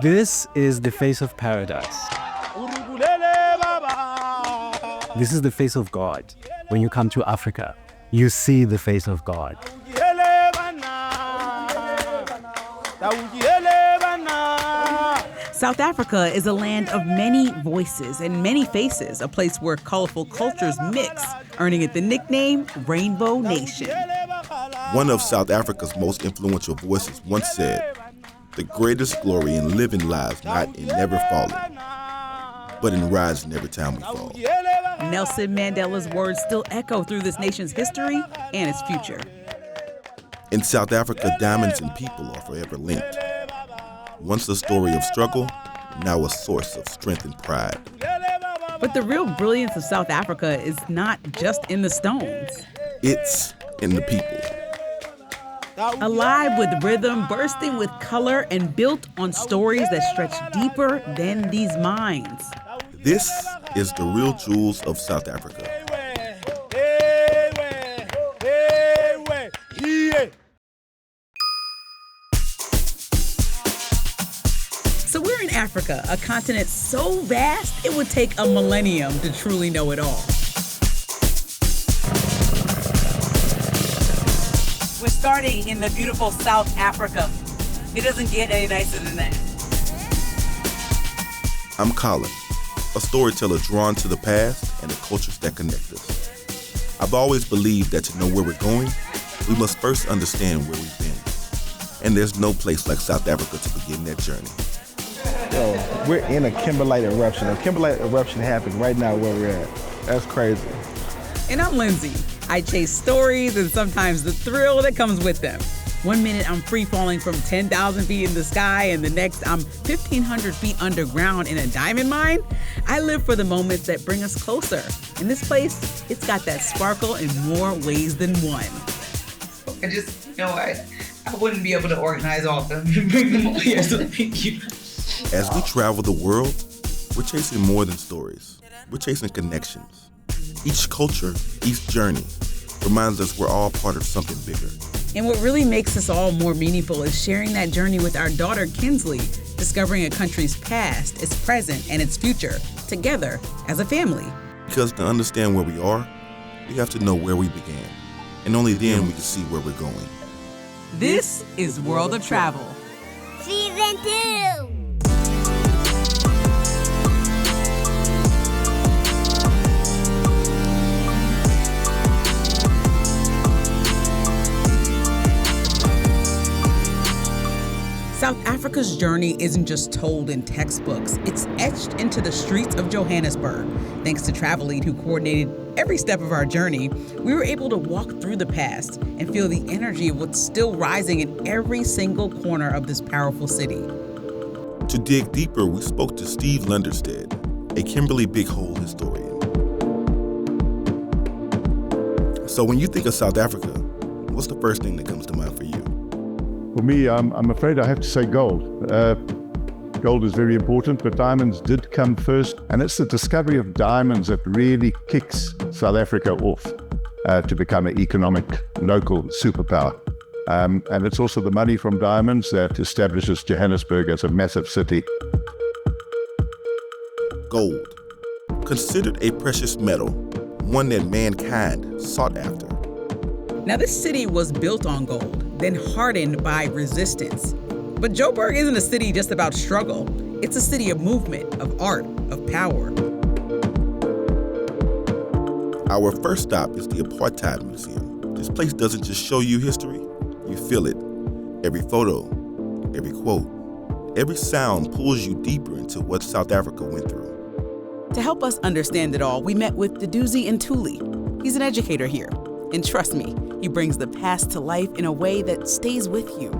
This is the face of paradise. This is the face of God. When you come to Africa, you see the face of God. South Africa is a land of many voices and many faces, a place where colorful cultures mix, earning it the nickname Rainbow Nation. One of South Africa's most influential voices once said, "The greatest glory in living lies not in never falling, but in rising every time we fall." Nelson Mandela's words still echo through this nation's history and its future. In South Africa, diamonds and people are forever linked. Once a story of struggle, now a source of strength and pride. But the real brilliance of South Africa is not just in the stones. It's in the people. Alive with rhythm, bursting with color, and built on stories that stretch deeper than these mines. This is the real jewels of South Africa. So we're in Africa, a continent so vast it would take a millennium to truly know it all. We're starting in the beautiful South Africa. It doesn't get any nicer than that. I'm Kolyn, a storyteller drawn to the past and the cultures that connect us. I've always believed that to know where we're going, we must first understand where we've been. And there's no place like South Africa to begin that journey. So we're in a Kimberley eruption. A Kimberley eruption happened right now where we're at. That's crazy. And I'm Lindsey. I chase stories and sometimes the thrill that comes with them. One minute I'm free falling from 10,000 feet in the sky, and the next I'm 1,500 feet underground in a diamond mine. I live for the moments that bring us closer. In this place, it's got that sparkle in more ways than one. I just, I wouldn't be able to organize all of them and bring them all here, so thank you. As we travel the world, we're chasing more than stories. We're chasing connections. Each culture, each journey, reminds us we're all part of something bigger. And what really makes us all more meaningful is sharing that journey with our daughter, Kynsley, discovering a country's past, its present, and its future, together as a family. Because to understand where we are, we have to know where we began. And only then we can see where we're going. This is World of Travel. Season 2. South Africa's journey isn't just told in textbooks. It's etched into the streets of Johannesburg. Thanks to Travel Lead, who coordinated every step of our journey, we were able to walk through the past and feel the energy of what's still rising in every single corner of this powerful city. To dig deeper, we spoke to Steve Lunderstead, a Kimberley Big Hole historian. So when you think of South Africa, what's the first thing that comes to mind for you? For me, I'm afraid I have to say gold. Gold is very important, but diamonds did come first. And it's the discovery of diamonds that really kicks South Africa off to become an economic local superpower. And it's also the money from diamonds that establishes Johannesburg as a massive city. Gold, considered a precious metal, one that mankind sought after. Now, this city was built on gold, then hardened by resistance. But Joburg isn't a city just about struggle. It's a city of movement, of art, of power. Our first stop is the Apartheid Museum. This place doesn't just show you history, you feel it. Every photo, every quote, every sound pulls you deeper into what South Africa went through. To help us understand it all, we met with Duduzi Ntuli. He's an educator here. And trust me, he brings the past to life in a way that stays with you.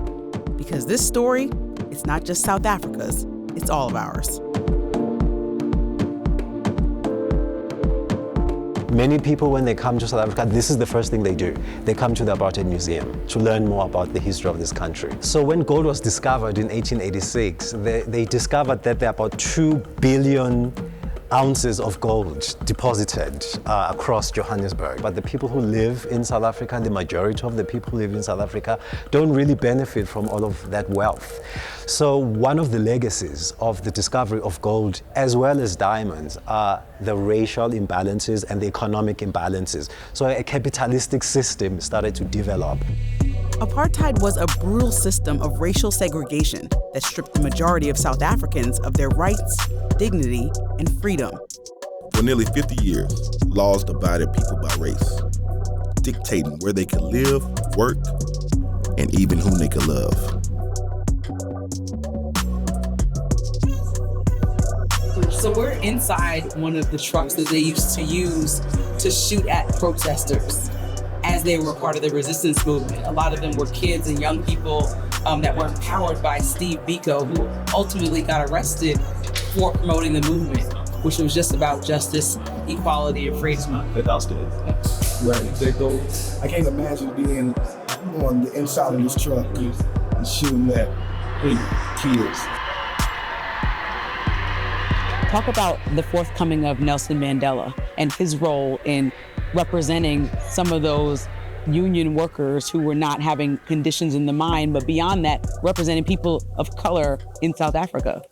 Because this story, it's not just South Africa's, it's all of ours. Many people, when they come to South Africa, this is the first thing they do. They come to the Apartheid Museum to learn more about the history of this country. So when gold was discovered in 1886, they discovered that there are about 2 billion ounces of gold deposited across Johannesburg. But the people who live in South Africa, the majority of the people who live in South Africa, don't really benefit from all of that wealth. So one of the legacies of the discovery of gold as well as diamonds are the racial imbalances and the economic imbalances. So a capitalistic system started to develop. Apartheid was a brutal system of racial segregation that stripped the majority of South Africans of their rights, dignity, and freedom. For nearly 50 years, laws divided people by race, dictating where they could live, work, and even whom they could love. So we're inside one of the trucks that they used to use to shoot at protesters as they were part of the resistance movement. A lot of them were kids and young people that were empowered by Steve Biko, who ultimately got arrested for promoting the movement, which was just about justice, equality, and freedom. Right. I can't imagine being on the inside of this truck and shooting at kids. Talk about the forthcoming of Nelson Mandela and his role in representing some of those union workers who were not having conditions in the mine, but beyond that, representing people of color in South Africa.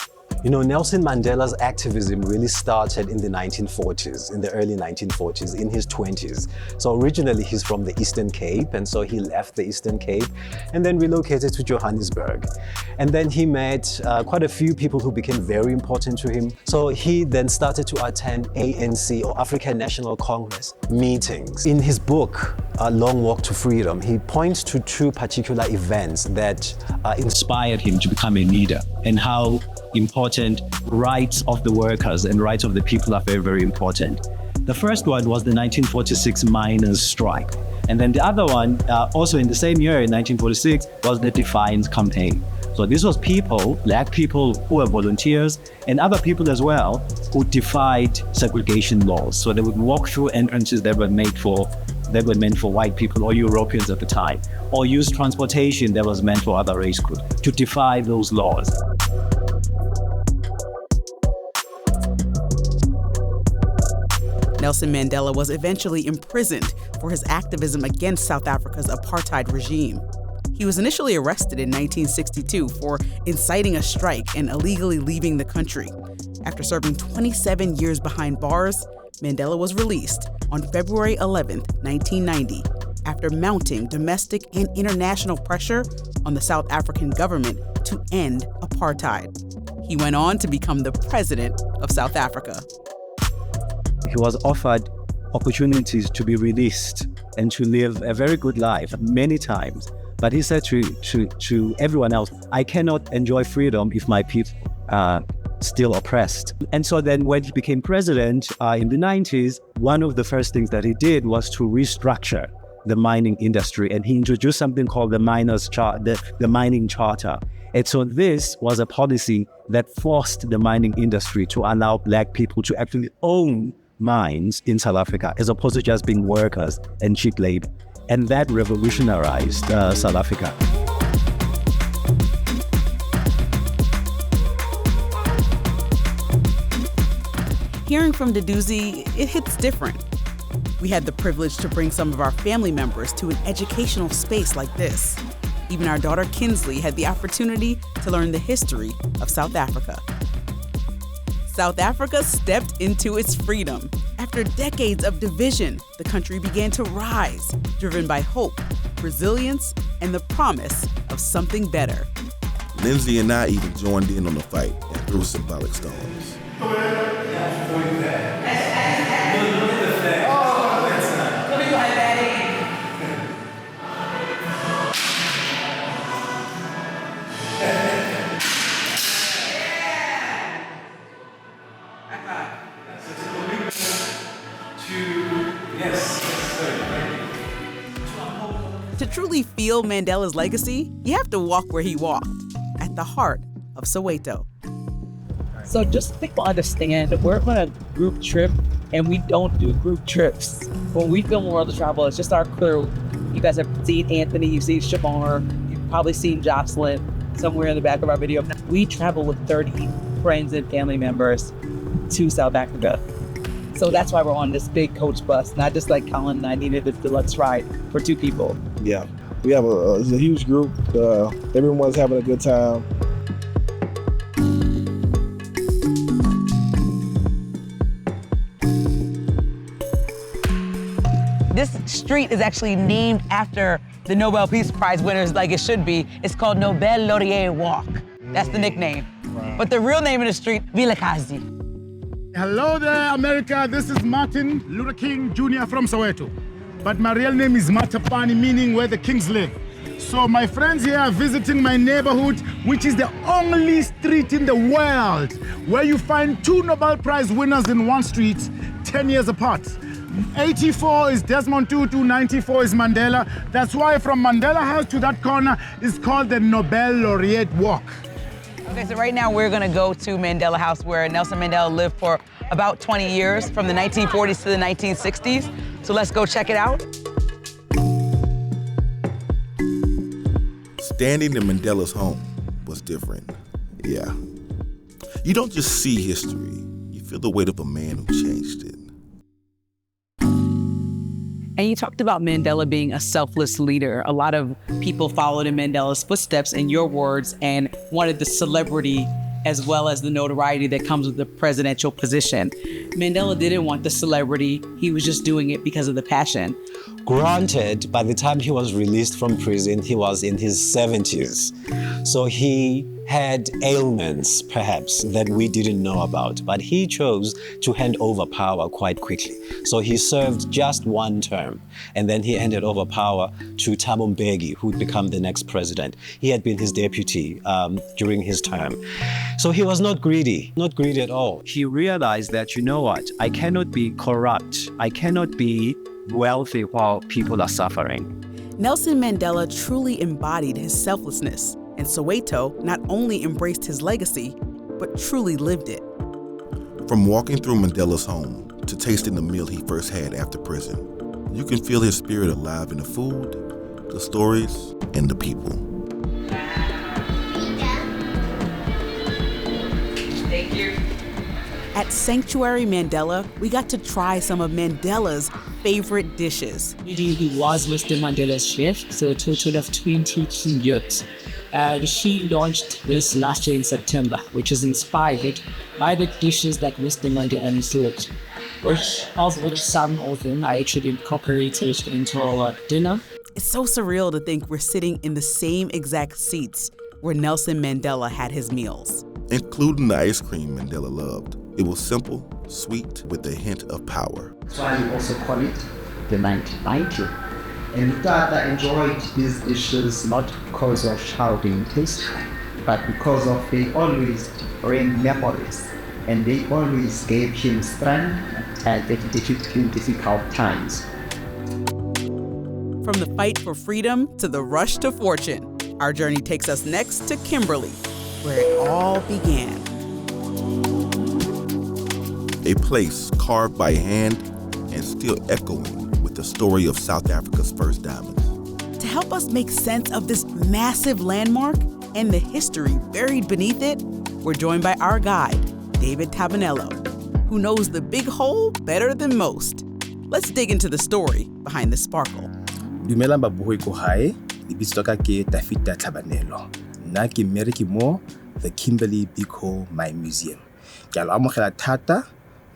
You know, Nelson Mandela's activism really started in the 1940s, in the early 1940s, in his 20s. So originally he's from the Eastern Cape, and so he left the Eastern Cape and then relocated to Johannesburg. And then he met quite a few people who became very important to him. So he then started to attend ANC, or African National Congress, meetings. In his book, A Long Walk to Freedom, he points to two particular events that inspired him to become a leader, and how important rights of the workers and rights of the people are very, very important. The first one was the 1946 miners' strike. And then the other one, also in the same year, in 1946, was the Defiance Campaign. So this was people, black people who were volunteers, and other people as well, who defied segregation laws. So they would walk through entrances that were meant for white people or Europeans at the time, or use transportation that was meant for other race groups to defy those laws. Nelson Mandela was eventually imprisoned for his activism against South Africa's apartheid regime. He was initially arrested in 1962 for inciting a strike and illegally leaving the country. After serving 27 years behind bars, Mandela was released on February 11, 1990, after mounting domestic and international pressure on the South African government to end apartheid. He went on to become the president of South Africa. He was offered opportunities to be released and to live a very good life many times. But he said to everyone else, I cannot enjoy freedom if my people are still oppressed. And so then when he became president in the 90s, one of the first things that he did was to restructure the mining industry. And he introduced something called the mining charter. And so this was a policy that forced the mining industry to allow black people to actually own mines in South Africa, as opposed to just being workers and cheap labor. And that revolutionized South Africa. Hearing from Duduzi, it hits different. We had the privilege to bring some of our family members to an educational space like this. Even our daughter Kynsley had the opportunity to learn the history of South Africa. South Africa stepped into its freedom. After decades of division, the country began to rise, driven by hope, resilience, and the promise of something better. Lindsey and I even joined in on the fight and threw symbolic stones. To truly feel Mandela's legacy, you have to walk where he walked, at the heart of Soweto. So just so people understand, we're on a group trip and we don't do group trips. When we film World of Travel, it's just our crew. You guys have seen Anthony, you've seen Siobhan, you've probably seen Jocelyn somewhere in the back of our video. We travel with 30 friends and family members to South Africa. So that's why we're on this big coach bus, not just like Kolyn and I needed a deluxe ride for 2 people. Yeah, we have a huge group. Everyone's having a good time. This street is actually named after the Nobel Peace Prize winners, like it should be. It's called Nobel Laureate Walk. That's the nickname. Wow. But the real name of the street, Vilakazi. Hello there, America. This is Martin Luther King Jr. from Soweto. But my real name is Matapani, meaning where the kings live. So my friends here are visiting my neighborhood, which is the only street in the world where you find 2 Nobel Prize winners in one street, 10 years apart. 84 is Desmond Tutu, 94 is Mandela. That's why from Mandela House to that corner is called the Nobel Laureate Walk. Okay, so right now we're gonna go to Mandela House where Nelson Mandela lived for about 20 years, from the 1940s to the 1960s. So let's go check it out. Standing in Mandela's home was different. Yeah. You don't just see history, you feel the weight of a man who changed it. And you talked about Mandela being a selfless leader. A lot of people followed in Mandela's footsteps, in your words, and wanted the celebrity as well as the notoriety that comes with the presidential position. Mandela didn't want the celebrity. He was just doing it because of the passion. Granted, by the time he was released from prison, he was in his 70s. So he had ailments, perhaps, that we didn't know about. But he chose to hand over power quite quickly. So he served just 1 term, and then he handed over power to Thabo Mbeki, who'd become the next president. He had been his deputy during his term. So he was not greedy at all. He realized that, you know what, I cannot be corrupt. I cannot be wealthy while people are suffering. Nelson Mandela truly embodied his selflessness, and Soweto not only embraced his legacy, but truly lived it. From walking through Mandela's home to tasting the meal he first had after prison, you can feel his spirit alive in the food, the stories, and the people. Thank you. At Sanctuary Mandela, we got to try some of Mandela's favorite dishes. He was Mr. Mandela's chef, so a total of 22 years. She launched this last year in September, which is inspired by the dishes that Mr. Mandela served, of which some of them I actually incorporated into our dinner. It's so surreal to think we're sitting in the same exact seats where Nelson Mandela had his meals. Including the ice cream Mandela loved. It was simple, sweet, with a hint of power. That's why we also call it the 1990. And we thought I enjoyed these dishes not because of shouting taste, but because of they always bring memories, and they always gave him strength at difficult times. From the fight for freedom to the rush to fortune, our journey takes us next to Kimberley, where it all began. A place carved by hand and still echoing with the story of South Africa's first diamonds. To help us make sense of this massive landmark and the history buried beneath it, we're joined by our guide, David Tabanello, who knows the Big Hole better than most. Let's dig into the story behind the sparkle. Dumelang babuhi ko hae, lebitso ka ke David Tabanello. Nna ke mmereki mo the Kimberley Big Hole Museum. Ke a lo amogela thata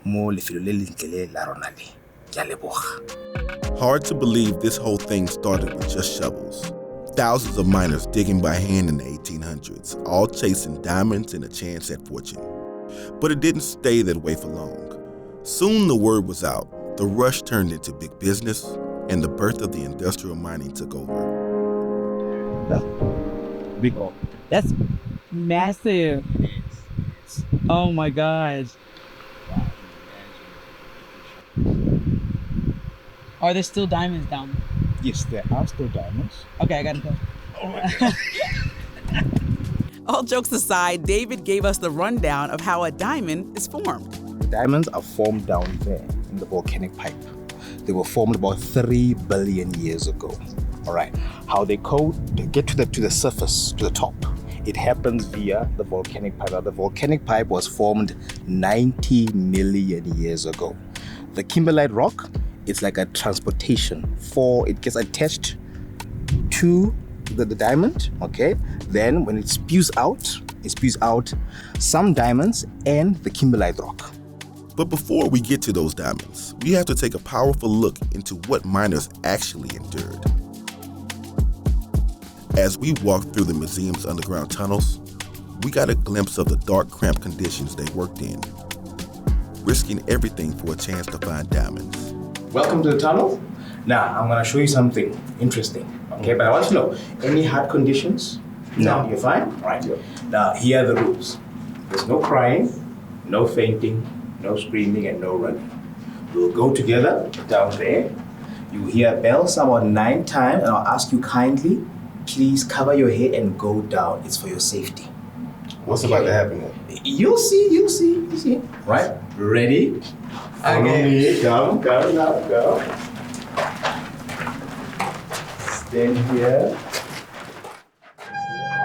mo lefelo le lentle le la rona le. Ke a leboga. Hard to believe this whole thing started with just shovels. Thousands of miners digging by hand in the 1800s, all chasing diamonds and a chance at fortune. But it didn't stay that way for long. Soon the word was out. The rush turned into big business, and the birth of the industrial mining took over. Big Hole. That's massive. Oh my God. Are there still diamonds down there? Yes, there are still diamonds. Okay, I gotta go. All jokes aside, David gave us the rundown of how a diamond is formed. The diamonds are formed down there in the volcanic pipe. They were formed about 3 billion years ago. All right, how they get to the surface, to the top. It happens via the volcanic pipe. Now, the volcanic pipe was formed 90 million years ago. The kimberlite rock, it's like a transportation it gets attached to the diamond, okay? Then when it spews out some diamonds and the kimberlite rock. But before we get to those diamonds, we have to take a powerful look into what miners actually endured. As we walked through the museum's underground tunnels, we got a glimpse of the dark, cramped conditions they worked in, risking everything for a chance to find diamonds. Welcome to the tunnel. Now, I'm gonna show you something interesting, okay? But I want to know, any heart conditions? No, you're fine? All right. Now, here are the rules. There's no crying, no fainting, no screaming, and no running. We'll go together down there. You hear bells about 9 times, and I'll ask you kindly, please cover your head and go down. It's for your safety. What's about to happen then? You'll see. Right? Ready? Follow me. Go. Stand here.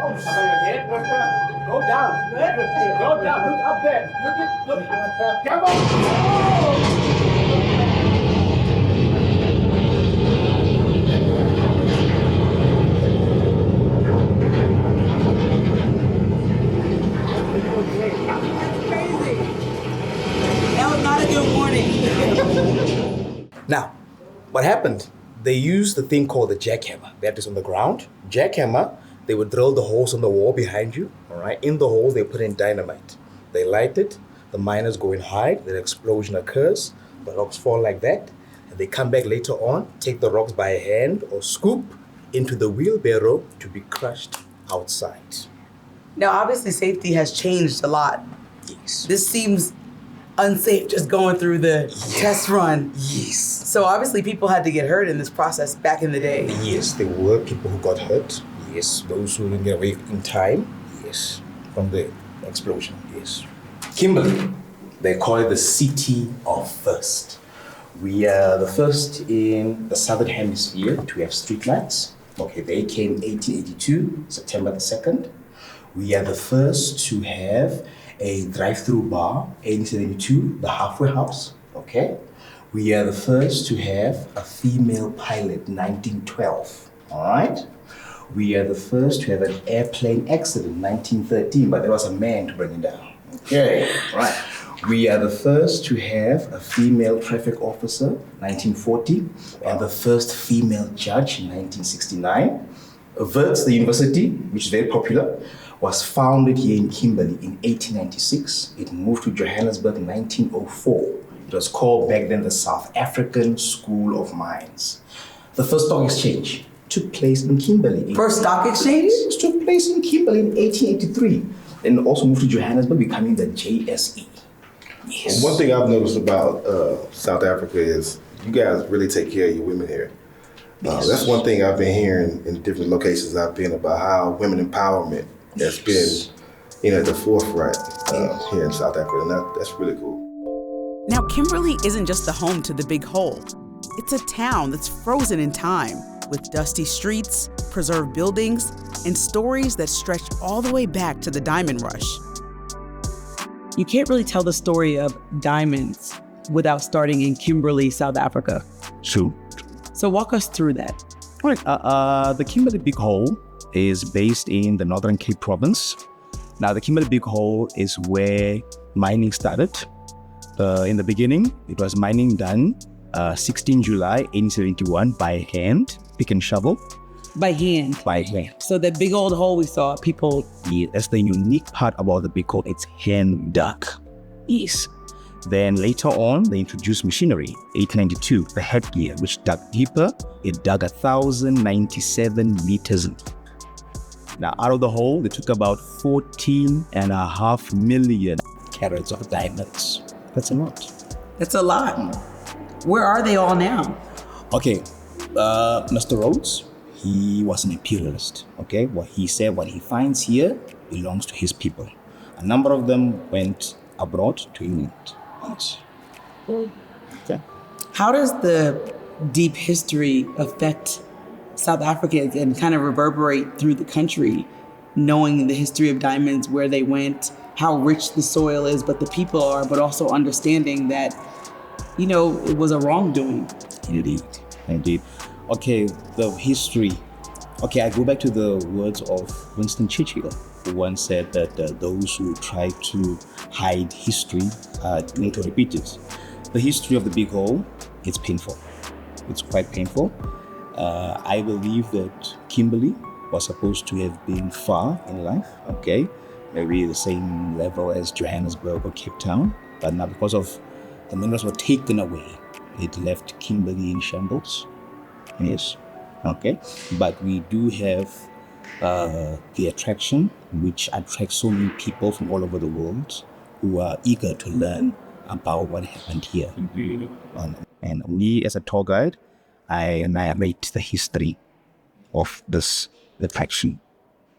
Oh, cover your head. Go down. Go down. Look up there. Look. Come on. That was not a good warning. Now, what happened? They used the thing called the jackhammer. They had this on the ground. Jackhammer, they would drill the holes on the wall behind you. All right. In the holes, they put in dynamite. They light it. The miners go and hide. The explosion occurs. The rocks fall like that. And they come back later on, take the rocks by hand or scoop into the wheelbarrow to be crushed outside. Now, obviously, safety has changed a lot. Yes. This seems unsafe just going through the test run. Yes. So obviously people had to get hurt in this process back in the day. Yes, there were people who got hurt. Yes, those who didn't get away in time. Yes, from the explosion. Yes. Kimberley, they call it the city of first. We are the first in the southern hemisphere to have street lights. Okay, they came 1882, September the 2nd. We are the first to have a drive-through bar, 1872, the Halfway House, okay? We are the first to have a female pilot, 1912, all right? We are the first to have an airplane accident, 1913, but there was a man to bring it down, okay? Right. We are the first to have a female traffic officer, 1940, and the first female judge, 1969. Wits, the university, which is very popular, was founded here in Kimberley in 1896. It moved to Johannesburg in 1904. It was called back then the South African School of Mines. The first stock exchange took place in Kimberley. First stock exchange? It took place in Kimberley in 1883. And also moved to Johannesburg, becoming the JSE. Yes. One thing I've noticed about South Africa is you guys really take care of your women here. Yes. That's one thing I've been hearing in different locations I've been about how women empowerment has been, at the forefront here in South Africa, and that's really cool. Now, Kimberley isn't just the home to the Big Hole. It's a town that's frozen in time, with dusty streets, preserved buildings, and stories that stretch all the way back to the diamond rush. You can't really tell the story of diamonds without starting in Kimberley, South Africa. True. So walk us through that. All right, the Kimberley Big Hole is based in the Northern Cape Province. Now, the Kimberley Big Hole is where mining started. In the beginning, it was mining done 16 July 1871 by hand, pick and shovel. By hand? By hand. So that big old hole we saw, people... Yeah, that's the unique part about the Big Hole. It's hand dug. Yes. Then later on, they introduced machinery, 1892, the headgear, which dug deeper. It dug 1,097 meters deep. Now, out of the hole, they took about 14.5 million carats of diamonds. That's a lot. That's a lot. Where are they all now? Okay, Mr. Rhodes, he was an imperialist, okay? What he said, what he finds here belongs to his people. A number of them went abroad to England. Yes. Okay. How does the deep history affect South Africa and kind of reverberate through the country, knowing the history of diamonds, where they went, how rich the soil is, but the people are, but also understanding that, it was a wrongdoing. Indeed. Okay, the history. Okay, I go back to the words of Winston Churchill. who once said that those who try to hide history need to repeat it. The history of the Big Hole, it's painful. It's quite painful. I believe that Kimberley was supposed to have been far in life, okay? Maybe the same level as Johannesburg or Cape Town. But now because of the minerals were taken away, it left Kimberley in shambles. Yes, okay. But we do have the attraction, which attracts so many people from all over the world who are eager to learn about what happened here. And me as a tour guide, I narrate the history of this attraction.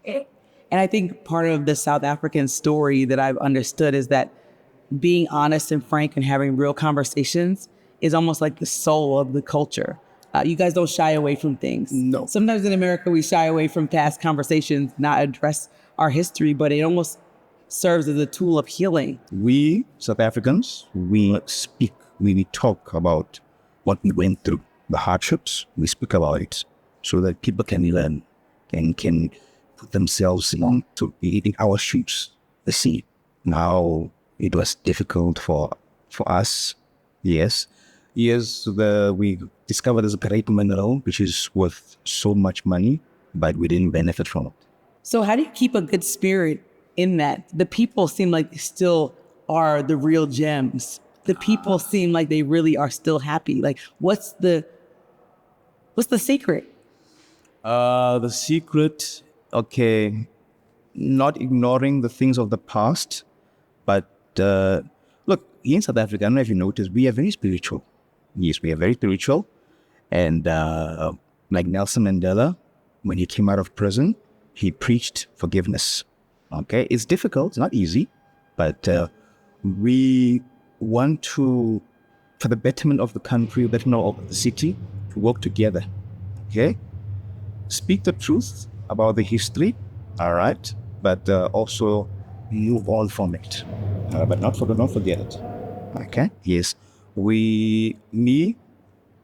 And I think part of the South African story that I've understood is that being honest and frank and having real conversations is almost like the soul of the culture. You guys don't shy away from things. No. Sometimes in America, we shy away from past conversations, not address our history, but it almost serves as a tool of healing. We, South Africans, we speak, we talk about what we went through, the hardships, we speak about it so that people can learn and can put themselves into eating our shoes. They see how it was difficult for us. Yes, we discovered there's a great mineral which is worth so much money, but we didn't benefit from it. So how do you keep a good spirit in that? The people seem like they still are the real gems. The people seem like they really are still happy. Like, what's the secret? The secret, okay, not ignoring the things of the past, but look, in South Africa, I don't know if you noticed, we are very spiritual. Yes, we are very spiritual. And like Nelson Mandela, when he came out of prison, he preached forgiveness. Okay, it's difficult, it's not easy, but we want to, for the betterment of the country, the betterment of the city, to work together. Okay, speak the truth about the history, all right, but also move on from it, but not forget it. Okay, yes,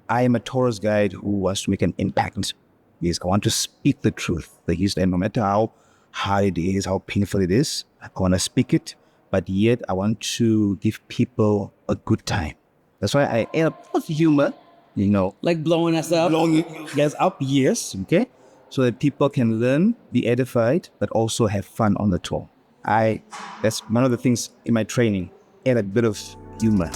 I am a tourist guide who wants to make an impact. Yes, I want to speak the truth, the history, and no matter how hard it is, how painful it is, I want to speak it, but yet I want to give people a good time. That's why I add humor, you know. Like blowing us up? Blowing us up, yes, okay? So that people can learn, be edified, but also have fun on the tour. That's one of the things in my training, add a bit of humor.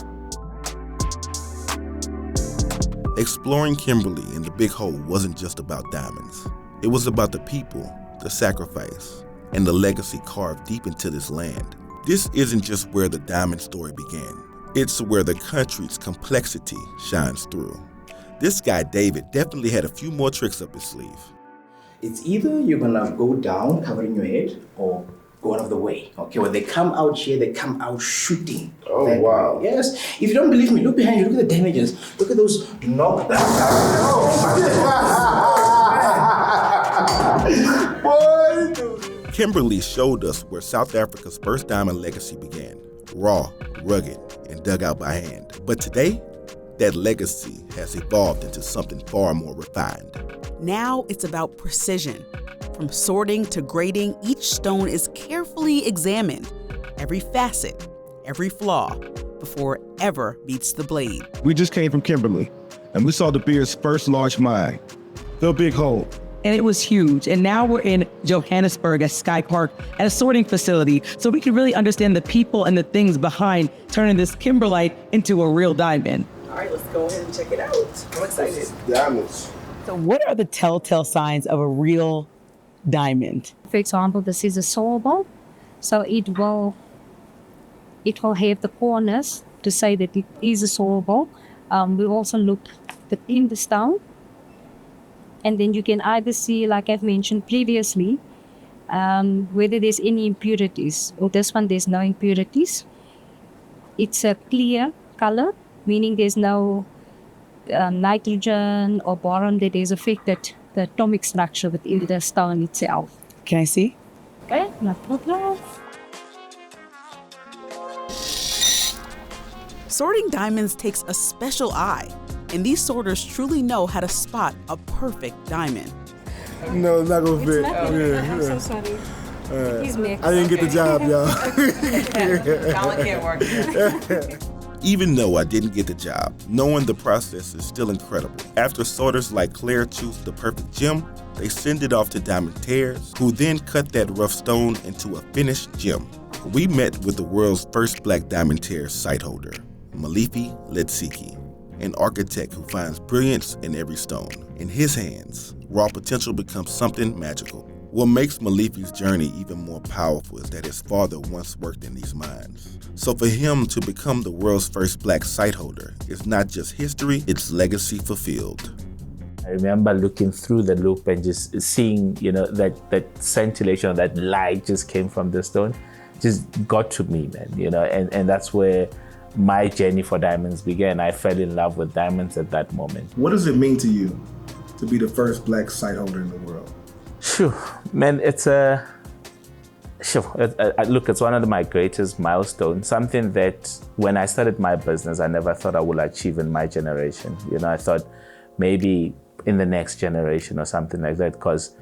Exploring Kimberley and the Big Hole wasn't just about diamonds. It was about the people, the sacrifice, and the legacy carved deep into this land. This isn't just where the diamond story began. It's where the country's complexity shines through. This guy, David, definitely had a few more tricks up his sleeve. It's either you're gonna go down covering your head or go out of the way. Okay, when they come out here, they come out shooting. Oh, wow. Yes. If you don't believe me, look behind you, look at the damages. Look at those Kimberley showed us where South Africa's first diamond legacy began. Raw, rugged, and dug out by hand. But today, that legacy has evolved into something far more refined. Now it's about precision. From sorting to grading, each stone is carefully examined. Every facet, every flaw, before it ever meets the blade. We just came from Kimberley, and we saw De Beers' first large mine, the Big Hole. And it was huge. And now we're in Johannesburg at Sky Park at a sorting facility, so we can really understand the people and the things behind turning this kimberlite into a real diamond. All right, let's go ahead and check it out. I'm excited. Diamonds. So what are the telltale signs of a real diamond? For example, this is a sawable, so it will have the corners to say that it is a sawable. We also look in the stone, and then you can either see, like I've mentioned previously, whether there's any impurities. With this one, there's no impurities. It's a clear color, meaning there's no nitrogen or boron that has affected the atomic structure within the stone itself. Can I see? Okay, no problem. Sorting diamonds takes a special eye, and these sorters truly know how to spot a perfect diamond. No, it's not gonna fit. I'm so sorry. He's mixed. I didn't get the job, y'all. Colyn can't work. Even though I didn't get the job, knowing the process is still incredible. After sorters like Claire choose the perfect gem, they send it off to diamantaires, who then cut that rough stone into a finished gem. We met with the world's first black diamantaire site holder, Malifi Letsiki, an architect who finds brilliance in every stone. In his hands, raw potential becomes something magical. What makes Malifi's journey even more powerful is that his father once worked in these mines. So for him to become the world's first black site holder is not just history, it's legacy fulfilled. I remember looking through the loop and just seeing, that scintillation, that light just came from the stone, just got to me, man, and that's where my journey for diamonds began. I fell in love with diamonds at that moment. What does it mean to you to be the first black site holder in the world? Sure, man, it's one of my greatest milestones, something that when I started my business, I never thought I would achieve in my generation. I thought maybe in the next generation or something like that, because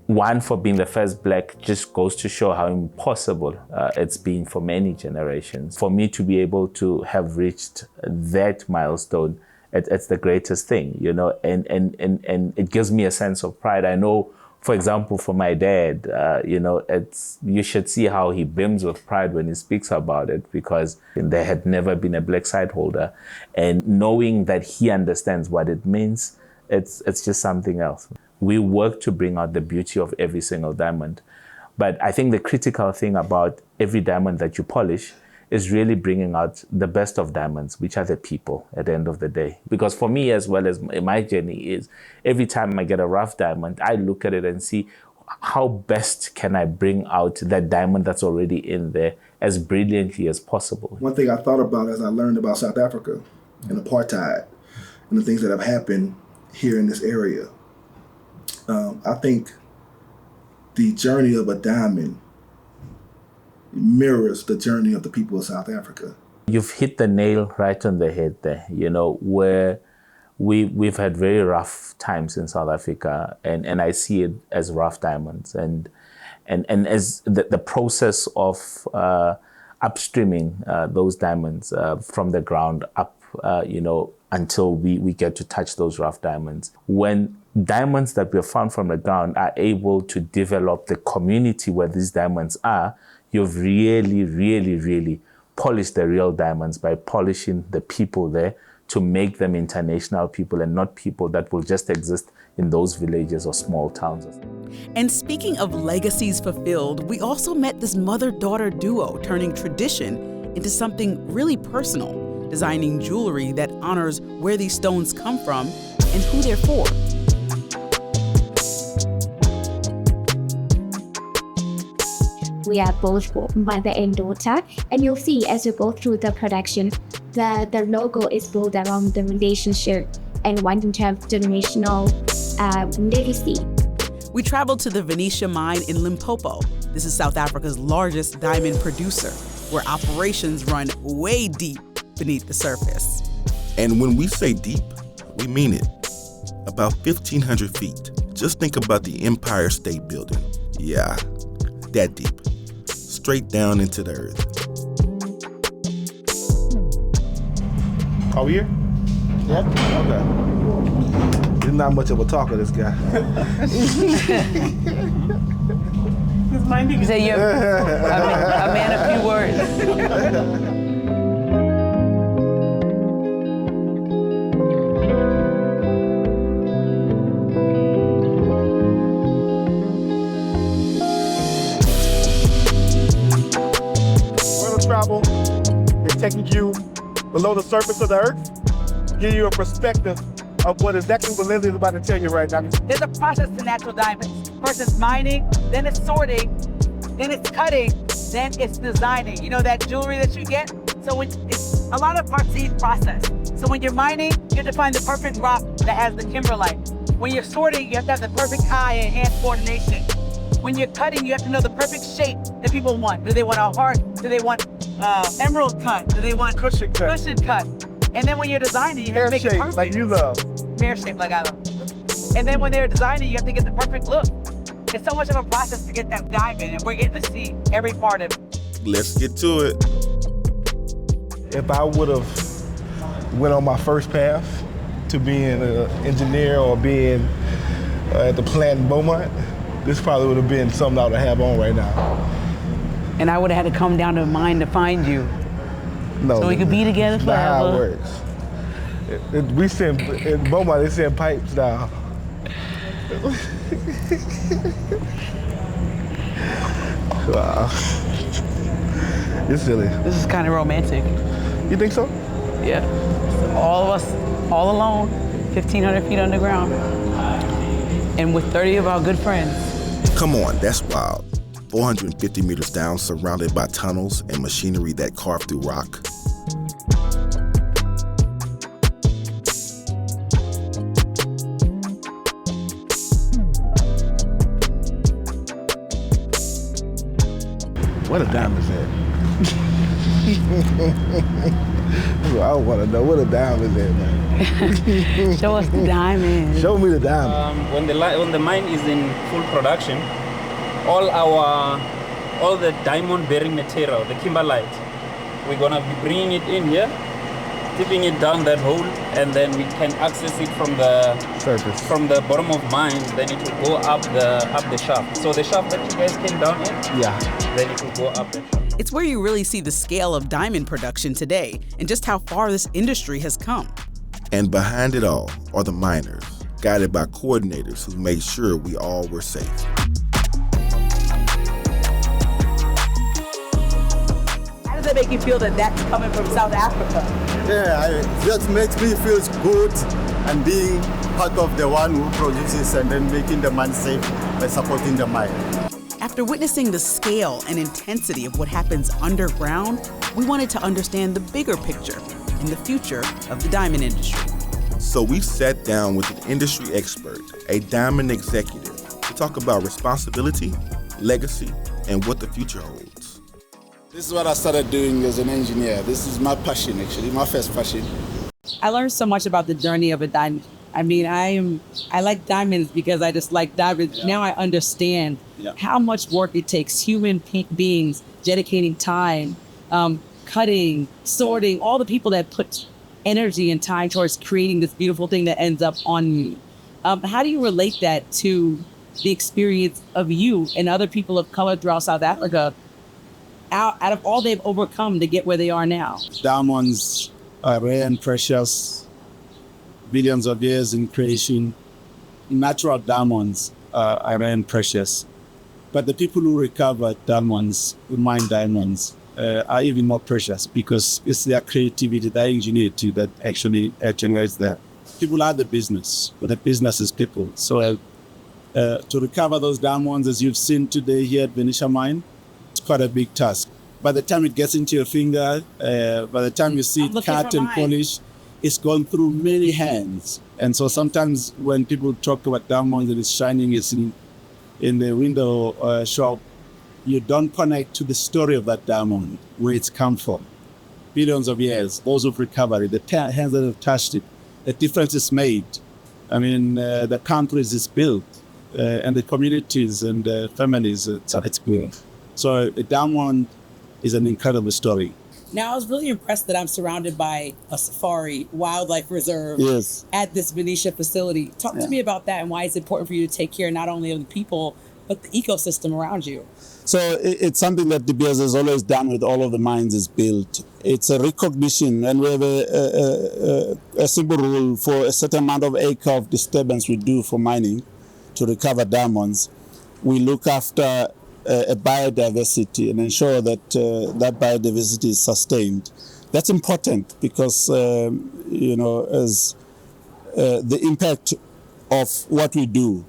one, for being the first black just goes to show how impossible it's been for many generations. For me to be able to have reached that milestone, it's the greatest thing, and it gives me a sense of pride. I know, for example, for my dad, you should see how he beams with pride when he speaks about it, because there had never been a black site holder. And knowing that he understands what it means, it's just something else. We work to bring out the beauty of every single diamond. But I think the critical thing about every diamond that you polish is really bringing out the best of diamonds, which are the people at the end of the day. Because for me, as well as my journey is, every time I get a rough diamond, I look at it and see how best can I bring out that diamond that's already in there as brilliantly as possible. One thing I thought about as I learned about South Africa and apartheid and the things that have happened here in this area, I think the journey of a diamond mirrors the journey of the people of South Africa. You've hit the nail right on the head there, where we've had very rough times in South Africa, and I see it as rough diamonds, and as the process of upstreaming those diamonds from the ground up, until we get to touch those rough diamonds. When diamonds that were found from the ground are able to develop the community where these diamonds are, you've really, really, really polished the real diamonds by polishing the people there to make them international people and not people that will just exist in those villages or small towns. And speaking of legacies fulfilled, we also met this mother-daughter duo turning tradition into something really personal, designing jewelry that honors where these stones come from and who they're for. We are both mother and daughter, and you'll see as you go through the production, the logo is built around the relationship and wanting to have generational legacy. We traveled to the Venetia mine in Limpopo. This is South Africa's largest diamond producer, where operations run way deep beneath the surface. And when we say deep, we mean it. About 1,500 feet. Just think about the Empire State Building. Yeah, that deep. Straight down into the earth. Are we here? Yep. Okay. He's not much of a talker, this guy. His mind is a man of few words. Travel is taking you below the surface of the earth, to give you a perspective of what exactly what Lindsey is about to tell you right now. There's a process to natural diamonds. First it's mining, then it's sorting, then it's cutting, then it's designing. You know that jewelry that you get? So it's a lot of parts to each process. So when you're mining, you have to find the perfect rock that has the kimberlite. When you're sorting, you have to have the perfect eye and hand coordination. When you're cutting, you have to know the perfect shape that people want. Do they want a heart? Do they want emerald cut? Do they want cushion cut? And then when you're designing, you have to make it perfect. Like you love. Pear shape, like I love. And then when they're designing, you have to get the perfect look. It's so much of a process to get that diamond, and we're getting to see every part of it. Let's get to it. If I would have went on my first path to being an engineer or being at the plant in Beaumont, this probably would have been something I would have on right now. And I would have had to come down to the mine to find you. No, so we could be together forever. That's how it works. We send, in Beaumont, they send pipes down. Wow. You're silly. This is kind of romantic. You think so? Yeah. So all of us, all alone, 1,500 feet underground. And with 30 of our good friends. Come on, that's wild. 450 meters down, surrounded by tunnels and machinery that carve through rock. What a diamond is that? I want to know what a diamond is, man. Show us the diamond. Show me the diamond. When the mine is in full production, all the diamond-bearing material, the kimberlite, we're gonna be bringing it in here, tipping it down that hole, and then we can access it from the surface, from the bottom of mine. Then it will go up the shaft. So the shaft that you guys came down in, then it will go up the shaft. It's where you really see the scale of diamond production today and just how far this industry has come. And behind it all are the miners, guided by coordinators who made sure we all were safe. How does it make you feel that that's coming from South Africa? Yeah, that makes me feel good and being part of the one who produces and then making the mine safe by supporting the mine. After witnessing the scale and intensity of what happens underground, we wanted to understand the bigger picture and the future of the diamond industry. So we sat down with an industry expert, a diamond executive, to talk about responsibility, legacy, and what the future holds. This is what I started doing as an engineer. This is my passion, actually, my first passion. I learned so much about the journey of a diamond. I mean, I like diamonds because I just like diamonds. Now I understand how much work it takes, human beings dedicating time, cutting, sorting, all the people that put energy and time towards creating this beautiful thing that ends up on you. How do you relate that to the experience of you and other people of color throughout South Africa out of all they've overcome to get where they are now? Diamonds are rare and precious. Billions of years in creation. Natural diamonds are rare and precious. But the people who recover diamonds, who mine diamonds, are even more precious because it's their creativity, their ingenuity that actually generates that. People are the business, but the business is people. So to recover those diamonds, as you've seen today here at Venetia Mine, it's quite a big task. By the time it gets into your finger, by the time you see it cut and polished, it's gone through many hands. And so sometimes when people talk about diamonds and it's shining, it's in the window shop, you don't connect to the story of that diamond, where it's come from. Billions of years, those who've recovered it, the hands that have touched it, the difference is made. I mean, the countries it's built, and the communities and the families it's built. So a diamond is an incredible story. Now, I was really impressed that I'm surrounded by a safari wildlife reserve at this Venetia facility. Talk to me about that and why it's important for you to take care not only of the people, but the ecosystem around you. So it's something that De Beers has always done with all of the mines is built. It's a recognition, and we have a simple rule: for a certain amount of acre of disturbance we do for mining to recover diamonds, we look after a biodiversity and ensure that that biodiversity is sustained. That's important because, as the impact of what we do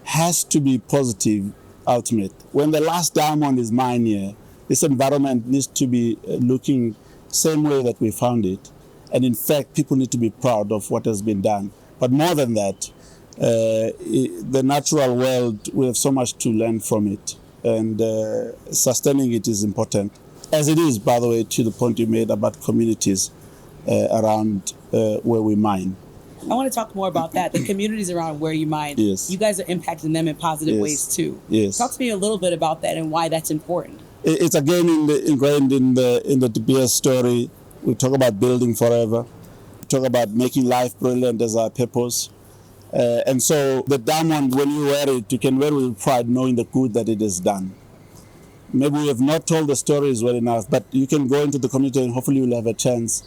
has to be positive, ultimate. When the last diamond is mined here, this environment needs to be looking same way that we found it. And in fact, people need to be proud of what has been done. But more than that, the natural world, we have so much to learn from it, and sustaining it is important. As it is, by the way, to the point you made about communities around where we mine. I want to talk more about that. The communities around where you mine, Yes. you guys are impacting them in positive Yes. ways too. Yes. Talk to me a little bit about that and why that's important. It's again ingrained in the De Beers story. We talk about building forever. We talk about making life brilliant as our purpose. And so the diamond, when you wear it, you can wear it with pride, knowing the good that it has done. Maybe we have not told the stories well enough, but you can go into the community and hopefully you'll have a chance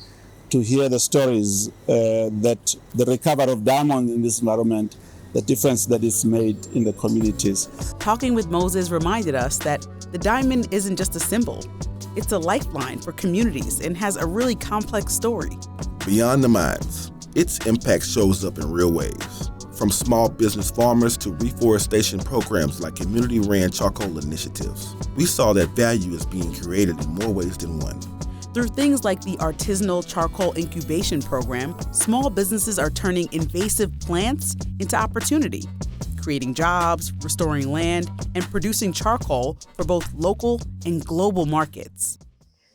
to hear the stories that the recovery of diamond in this environment, the difference that it's made in the communities. Talking with Moses reminded us that the diamond isn't just a symbol. It's a lifeline for communities and has a really complex story. Beyond the mines, its impact shows up in real ways. From small business farmers to reforestation programs like community-ran charcoal initiatives. We saw that value is being created in more ways than one. Through things like the artisanal charcoal incubation program, small businesses are turning invasive plants into opportunity, creating jobs, restoring land, and producing charcoal for both local and global markets.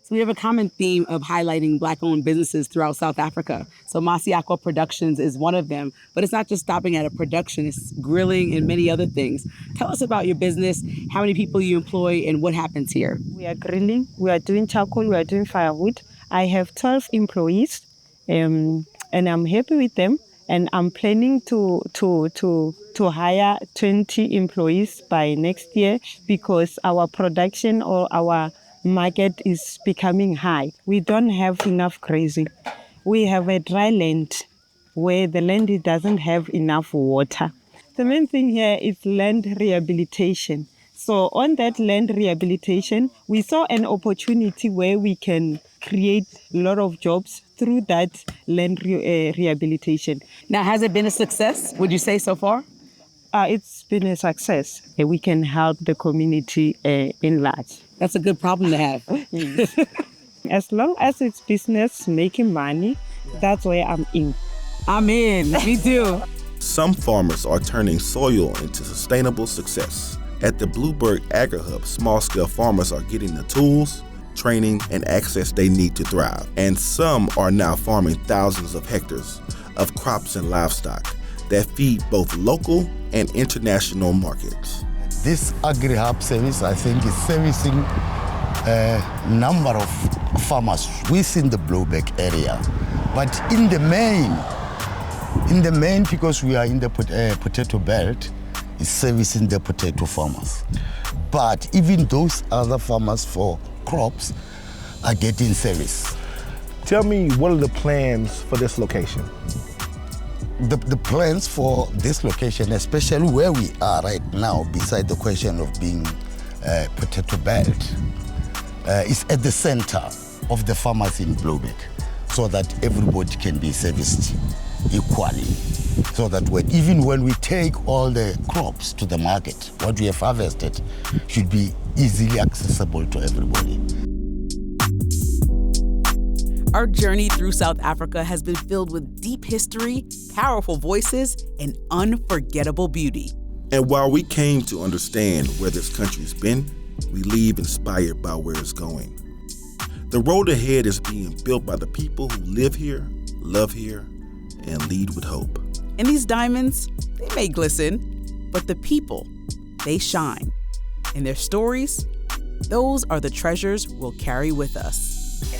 So we have a common theme of highlighting Black-owned businesses throughout South Africa. So Masiakwa Productions is one of them, but it's not just stopping at a production, it's grilling and many other things. Tell us about your business, how many people you employ, and what happens here. We are grilling, we are doing charcoal, we are doing firewood. I have 12 employees, and I'm happy with them. And I'm planning to hire 20 employees by next year because our production or our market is becoming high. We don't have enough grazing. We have a dry land where the land doesn't have enough water. The main thing here is land rehabilitation. So on that land rehabilitation, we saw an opportunity where we can create a lot of jobs through that land rehabilitation. Now, has it been a success, would you say, so far? It's been a success. We can help the community in large. That's a good problem to have. As long as it's business, making money, that's where I'm in. I'm in, me too. Some farmers are turning soil into sustainable success. At the Bluebird AgriHub, small-scale farmers are getting the tools, training, and access they need to thrive. And some are now farming thousands of hectares of crops and livestock that feed both local and international markets. This AgriHub service, I think, is servicing a number of farmers within the Bluebird area. But in the main, because we are in the potato belt, is servicing the potato farmers. But even those other farmers for crops are getting service. Tell me, what are the plans for this location? The plans for this location, especially where we are right now, beside the question of being potato belt, is at the center of the farmers in Bluebird, so that everybody can be serviced equally. So that even when we take all the crops to the market, what we have harvested should be easily accessible to everybody. Our journey through South Africa has been filled with deep history, powerful voices, and unforgettable beauty. And while we came to understand where this country's been, we leave inspired by where it's going. The road ahead is being built by the people who live here, love here, and lead with hope. And these diamonds, they may glisten, but the people, they shine. And their stories, those are the treasures we'll carry with us.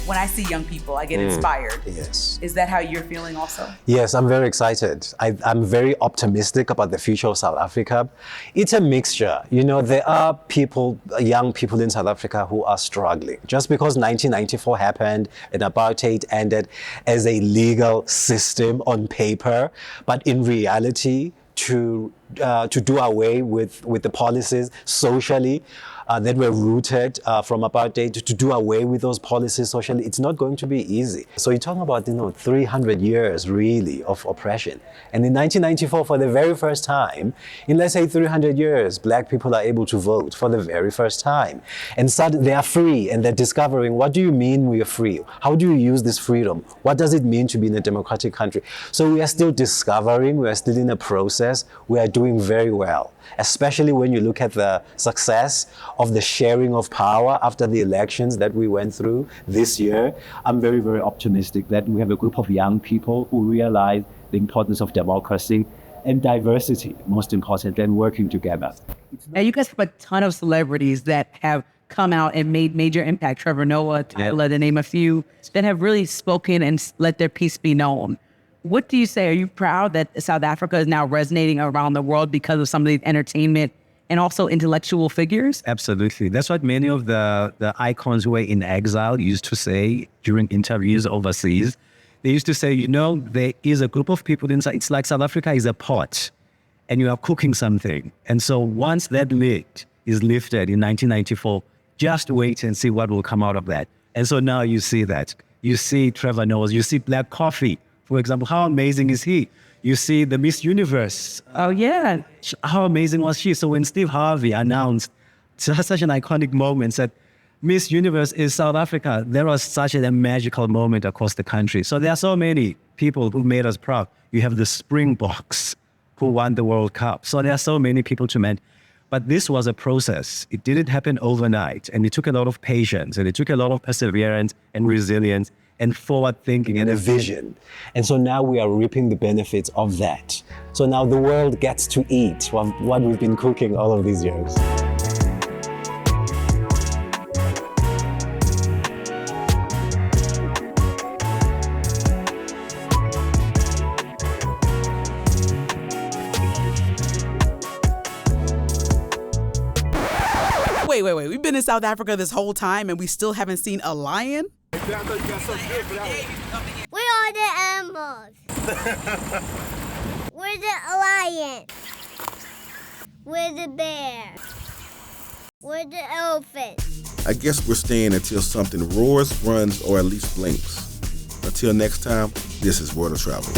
When I see young people, I get inspired. Yes. Is that how you're feeling also? Yes, I'm very excited. I'm very optimistic about the future of South Africa. It's a mixture. You know, there are people, young people in South Africa who are struggling. Just because 1994 happened and apartheid ended as a legal system on paper, but in reality, to do away with the policies socially that were rooted from apartheid, to do away with those policies socially, it's not going to be easy. So you're talking about 300 years really of oppression. And in 1994, for the very first time, in let's say 300 years, Black people are able to vote for the very first time. And suddenly they are free and they're discovering, what do you mean we are free? How do you use this freedom? What does it mean to be in a democratic country? So we are still discovering, we are still in a process, we are doing very well, especially when you look at the success of the sharing of power after the elections that we went through this year. I'm very, very optimistic that we have a group of young people who realize the importance of democracy and diversity, most important, and working together. Now, you guys have a ton of celebrities that have come out and made major impact. Trevor Noah, Toddler, to name a few, that have really spoken and let their piece be known. What do you say? Are you proud that South Africa is now resonating around the world because of some of these entertainment and also intellectual figures? Absolutely. That's what many of the icons who were in exile used to say during interviews overseas. They used to say, you know, there is a group of people inside. It's like South Africa is a pot and you are cooking something. And so once that lid is lifted in 1994, just wait and see what will come out of that. And so now you see that. You see Trevor Noah, you see Black Coffee, for example. How amazing is he? You see the Miss Universe. Oh, yeah. How amazing was she? So when Steve Harvey announced such an iconic moment, said, Miss Universe is South Africa, there was such a magical moment across the country. So there are so many people who made us proud. You have the Springboks who won the World Cup. So there are so many people to mention. But this was a process. It didn't happen overnight. And it took a lot of patience, and it took a lot of perseverance and resilience and forward thinking and a vision. And so now we are reaping the benefits of that. So now the world gets to eat what we've been cooking all of these years. Wait. We've been in South Africa this whole time and we still haven't seen a lion? Where are the animals? Where's the lion? Where's the bear? Where's the elephant? I guess we're staying until something roars, runs, or at least blinks. Until next time, this is World of Travel.